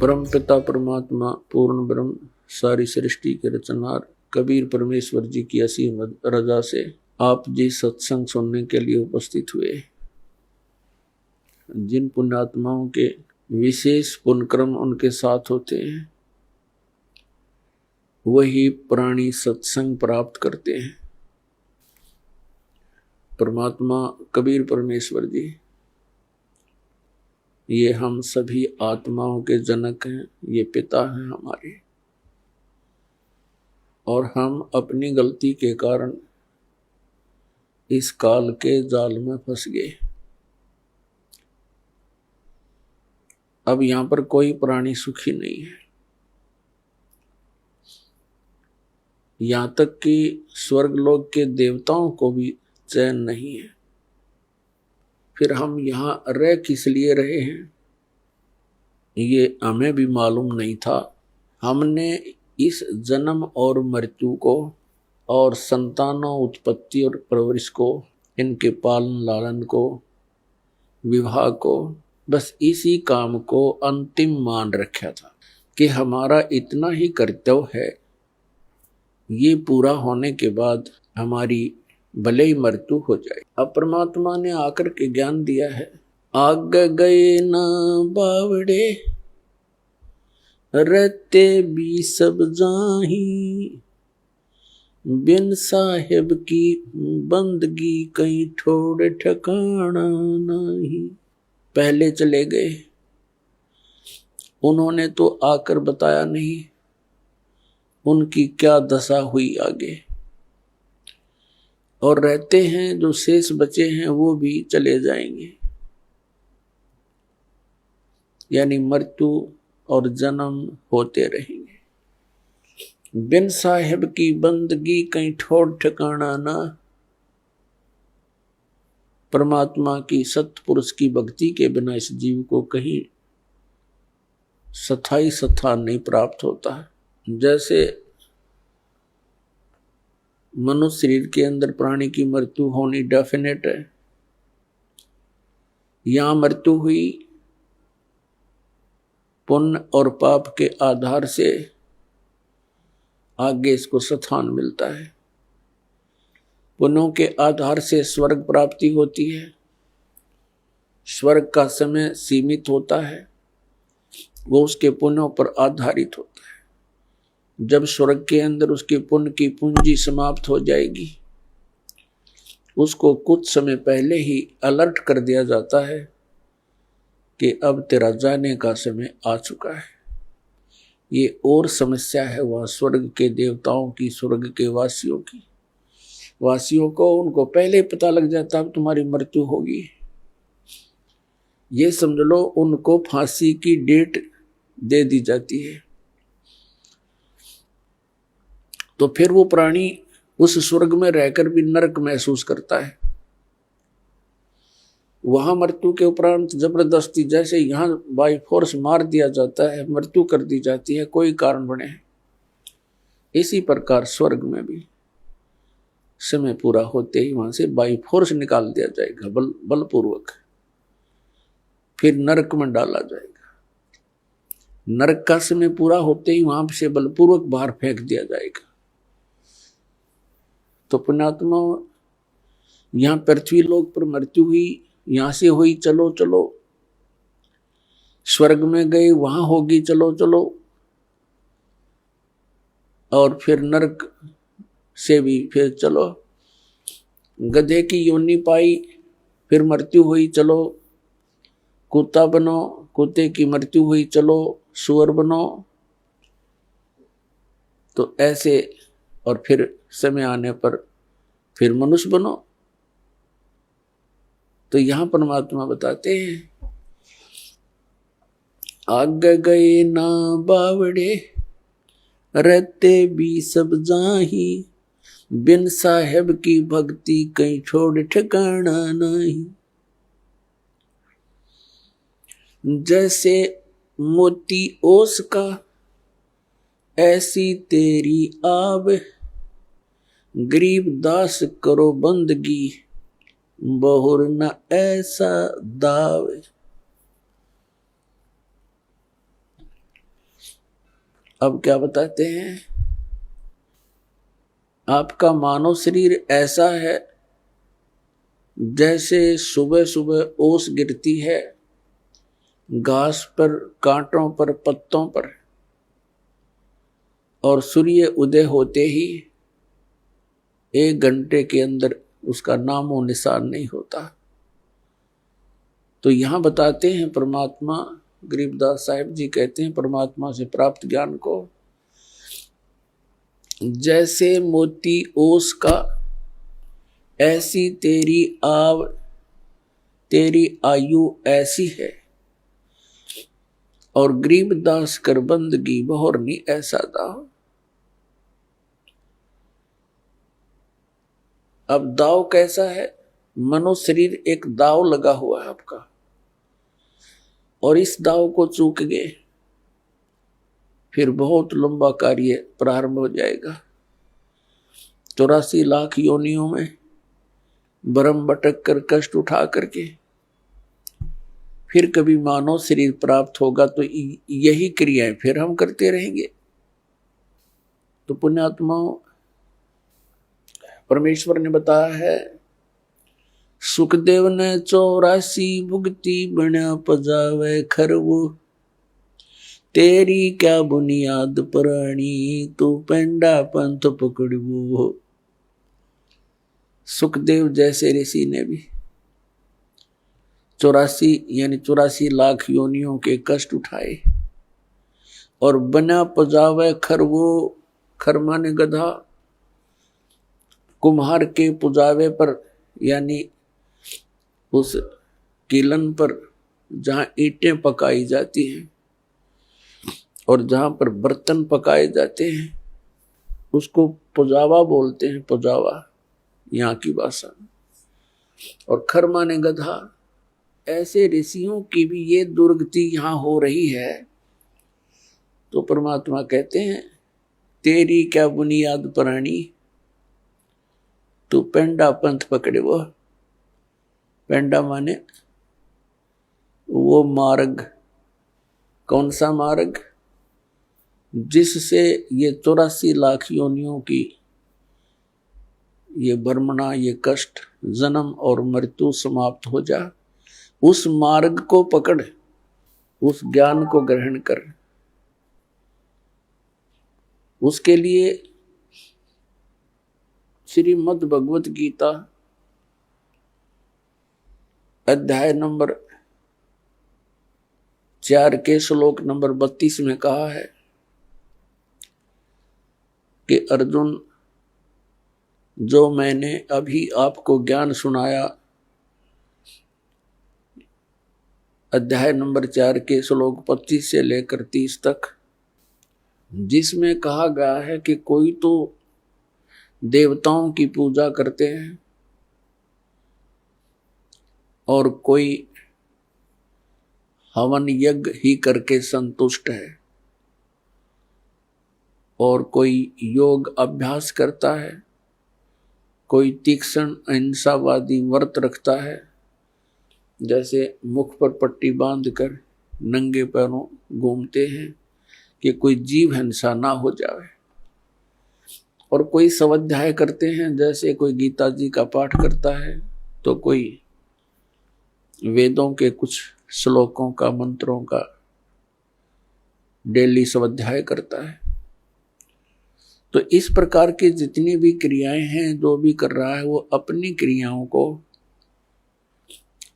परम पिता परमात्मा पूर्ण ब्रह्म सारी सृष्टि के रचनहार कबीर परमेश्वर जी की असीम रजा से आप जी सत्संग सुनने के लिए उपस्थित हुए। जिन पुण्यात्माओं के विशेष पुण्यक्रम उनके साथ होते हैं वही प्राणी सत्संग प्राप्त करते हैं। परमात्मा कबीर परमेश्वर जी ये हम सभी आत्माओं के जनक हैं, ये पिता हैं हमारे, और हम अपनी गलती के कारण इस काल के जाल में फंस गए। अब यहां पर कोई प्राणी सुखी नहीं है, यहां तक कि स्वर्गलोक के देवताओं को भी चैन नहीं है। फिर हम यहां रह किस लिए रहे हैं ये हमें भी मालूम नहीं था। हमने इस जन्म और मृत्यु को और संतानों उत्पत्ति और परवरिश को, इनके पालन लालन को, विवाह को, बस इसी काम को अंतिम मान रखा था कि हमारा इतना ही कर्तव्य है। ये पूरा होने के बाद हमारी भले ही मृत्यु हो जाए। अब परमात्मा ने आकर के ज्ञान दिया है, आगे गए ना बावड़े रहते भी सब जाही, बिन साहेब की बंदगी कहीं ठोड़ ठिकाना नहीं। पहले चले गए, उन्होंने तो आकर बताया नहीं उनकी क्या दशा हुई आगे। और रहते हैं जो शेष बचे हैं वो भी चले जाएंगे, यानी मृत्यु और जन्म होते रहेंगे। बिन साहेब की बंदगी कहीं ठोड़ ठिकाना ना। परमात्मा की सत्पुरुष की भक्ति के बिना इस जीव को कहीं स्थायी स्थान नहीं प्राप्त होता है। जैसे मनुष्य शरीर के अंदर प्राणी की मृत्यु होनी डेफिनेट है, यहां मृत्यु हुई पुण्य और पाप के आधार से आगे इसको स्थान मिलता है। पुण्यों के आधार से स्वर्ग प्राप्ति होती है। स्वर्ग का समय सीमित होता है, वो उसके पुण्यों पर आधारित होता है। जब स्वर्ग के अंदर उसके पुण्य की पूंजी समाप्त हो जाएगी, उसको कुछ समय पहले ही अलर्ट कर दिया जाता है कि अब तेरा जाने का समय आ चुका है। ये और समस्या है वहां स्वर्ग के देवताओं की, स्वर्ग के वासियों की। वासियों को उनको पहले ही पता लग जाता है अब तुम्हारी मृत्यु होगी। ये समझ लो उनको फांसी की डेट दे दी जाती है। तो फिर वो प्राणी उस स्वर्ग में रहकर भी नरक महसूस करता है। वहां मृत्यु के उपरांत जबरदस्ती जैसे यहां बाई फोर्स मार दिया जाता है, मृत्यु कर दी जाती है कोई कारण बने, इसी प्रकार स्वर्ग में भी समय पूरा होते ही वहां से बाई फोर्स निकाल दिया जाएगा, बलपूर्वक। फिर नरक में डाला जाएगा। नरक का समय पूरा होते ही वहां से बलपूर्वक बाहर फेंक दिया जाएगा। तो पुण्यात्मा यहां पृथ्वी लोक पर मृत्यु हुई, यहां से हुई चलो चलो, स्वर्ग में गए वहां होगी चलो चलो, और फिर नरक से भी फिर चलो। गधे की योनि पाई, फिर मृत्यु हुई चलो, कुत्ता बनो, कुत्ते की मृत्यु हुई चलो सुअर बनो। तो ऐसे, और फिर समय आने पर फिर मनुष्य बनो। तो यहां परमात्मा बताते हैं, आगे गए ना बावड़े रहते भी सब जाही, बिन साहेब की भक्ति कहीं छोड़ ठिकाना नहीं। जैसे मोती ओस का ऐसी तेरी आब, गरीब दास करो बंदगी बहुर न ऐसा दावे। अब क्या बताते हैं, आपका मानव शरीर ऐसा है जैसे सुबह सुबह ओस गिरती है घास पर, कांटों पर, पत्तों पर, और सूर्य उदय होते ही 1 घंटे के अंदर उसका नामो निशान नहीं होता। तो यहां बताते हैं परमात्मा, गरीबदास साहिब जी कहते हैं परमात्मा से प्राप्त ज्ञान को, जैसे मोती ओस का ऐसी तेरी आव, तेरी आयु ऐसी है, और गरीबदास कर बंदगी बहुरनी ऐसा दाव। अब दाव कैसा है, मनुष्य शरीर एक दाव लगा हुआ है आपका, और इस दाव को चूक गए फिर बहुत लंबा कार्य प्रारंभ हो जाएगा। 84 लाख योनियों में भ्रम भटक कर कष्ट उठा करके फिर कभी मानव शरीर प्राप्त होगा तो यही क्रियाएं फिर हम करते रहेंगे। तो पुण्यात्माओं, परमेश्वर ने बताया है, सुखदेव ने 84 भुगती बना पजावे खरवो, तेरी क्या बुनियाद पुरानी तू पेंडा पंथ पकड़वो। सुखदेव जैसे ऋषि ने भी 84 लाख योनियों के कष्ट उठाए, और बना पजावे खरवो, खर माने गधा, कुम्हार के पुजावे पर यानी उस कीलन पर जहां ईंटें पकाई जाती हैं और जहां पर बर्तन पकाए जाते हैं उसको पुजावा बोलते हैं, पुजावा यहाँ की भाषा। और खर माने गधा, ऐसे ऋषियों की भी ये दुर्गति यहां हो रही है। तो परमात्मा कहते हैं, तेरी क्या बुनियाद पुरानी तू पेंडा पंथ पकड़े। वो पेंडा माने वो मार्ग, कौन सा मार्ग, जिससे ये 84 लाख योनियों की ये बर्मणा, ये कष्ट, जन्म और मृत्यु समाप्त हो जा। उस मार्ग को पकड़, उस ज्ञान को ग्रहण कर। उसके लिए श्रीमद् भगवत गीता अध्याय नंबर 4 के श्लोक नंबर 32 में कहा है कि अर्जुन, जो मैंने अभी आपको ज्ञान सुनाया, अध्याय नंबर 4 के श्लोक 25 से लेकर 30 तक, जिसमें कहा गया है कि कोई तो देवताओं की पूजा करते हैं और कोई हवन यज्ञ ही करके संतुष्ट है, और कोई योग अभ्यास करता है, कोई तीक्ष्ण अहिंसावादी व्रत रखता है, जैसे मुख पर पट्टी बांधकर नंगे पैरों घूमते हैं कि कोई जीव हिंसा ना हो जाए, और कोई स्वाध्याय करते हैं, जैसे कोई गीता जी का पाठ करता है तो कोई वेदों के कुछ श्लोकों का, मंत्रों का डेली स्वाध्याय करता है। तो इस प्रकार की जितनी भी क्रियाएं हैं, जो भी कर रहा है वो अपनी क्रियाओं को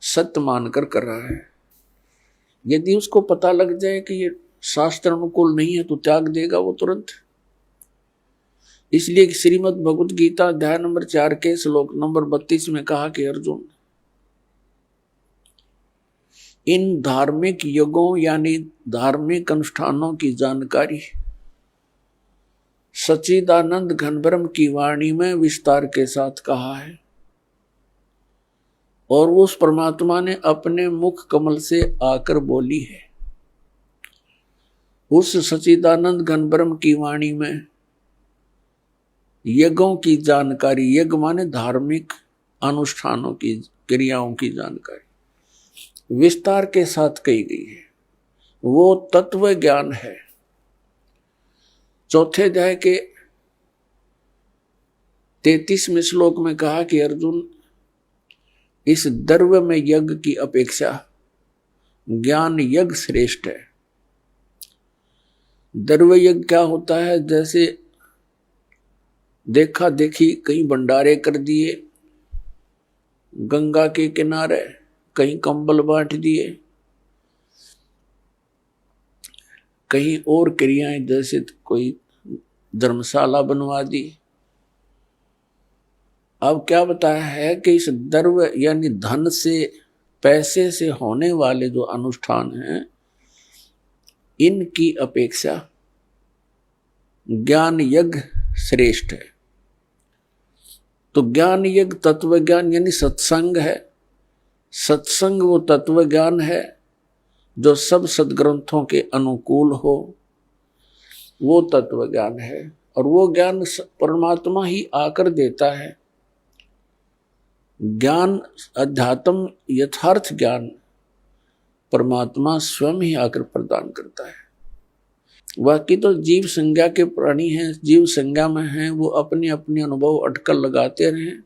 सत्य मानकर कर रहा है। यदि उसको पता लग जाए कि ये शास्त्र अनुकूल नहीं है तो त्याग देगा वो तुरंत। इसलिए श्रीमद् भगवत गीता अध्याय नंबर 4 के श्लोक नंबर 32 में कहा कि अर्जुन, इन धार्मिक यज्ञों यानी धार्मिक अनुष्ठानों की जानकारी सच्चिदानंद घनब्रह्म की वाणी में विस्तार के साथ कहा है, और उस परमात्मा ने अपने मुख कमल से आकर बोली है। उस सच्चिदानंद घनब्रह्म की वाणी में यज्ञों की जानकारी, यज्ञ माने धार्मिक अनुष्ठानों की क्रियाओं की जानकारी विस्तार के साथ कही गई है। वो तत्व ज्ञान है। चौथे अध्याय के 33वें श्लोक में कहा कि अर्जुन, इस द्रव्य में यज्ञ की अपेक्षा ज्ञान यज्ञ श्रेष्ठ है। द्रव्य यज्ञ क्या होता है? जैसे देखा देखी कहीं भंडारे कर दिए, गंगा के किनारे कहीं कंबल बांट दिए, कहीं और क्रियाएं जैसे कोई धर्मशाला बनवा दी। अब क्या बताया है कि इस द्रव्य यानी धन से, पैसे से होने वाले जो अनुष्ठान हैं, इनकी अपेक्षा ज्ञान यज्ञ श्रेष्ठ है। तो ज्ञान यज्ञ तत्व ज्ञान यानी सत्संग है। सत्संग वो तत्व ज्ञान है जो सब सदग्रंथों के अनुकूल हो, वो तत्व ज्ञान है। और वो ज्ञान परमात्मा ही आकर देता है। ज्ञान, अध्यात्म, यथार्थ ज्ञान परमात्मा स्वयं ही आकर प्रदान करता है। बाकी तो जीव संज्ञा के प्राणी हैं, जीव संज्ञा में हैं, वो अपने अपने अनुभव अटकल लगाते रहें,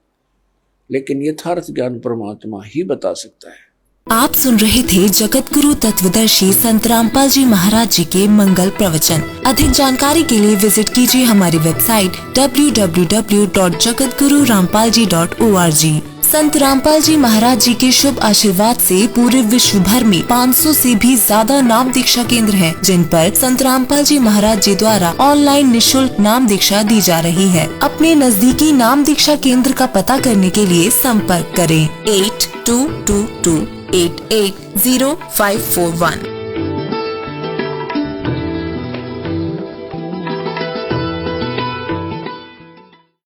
लेकिन यथार्थ ज्ञान परमात्मा ही बता सकता है। आप सुन रहे थे जगत गुरु तत्वदर्शी संत रामपाल जी महाराज जी के मंगल प्रवचन। अधिक जानकारी के लिए विजिट कीजिए हमारी वेबसाइट www.jagatgururampalji.org। संत रामपाल जी महाराज जी के शुभ आशीर्वाद से पूरे विश्व भर में 500 से भी ज्यादा नाम दीक्षा केंद्र हैं, जिन पर संत रामपाल जी महाराज जी द्वारा ऑनलाइन निःशुल्क नाम दीक्षा दी जा रही है। अपने नजदीकी नाम दीक्षा केंद्र का पता करने के लिए संपर्क करें 8222880541।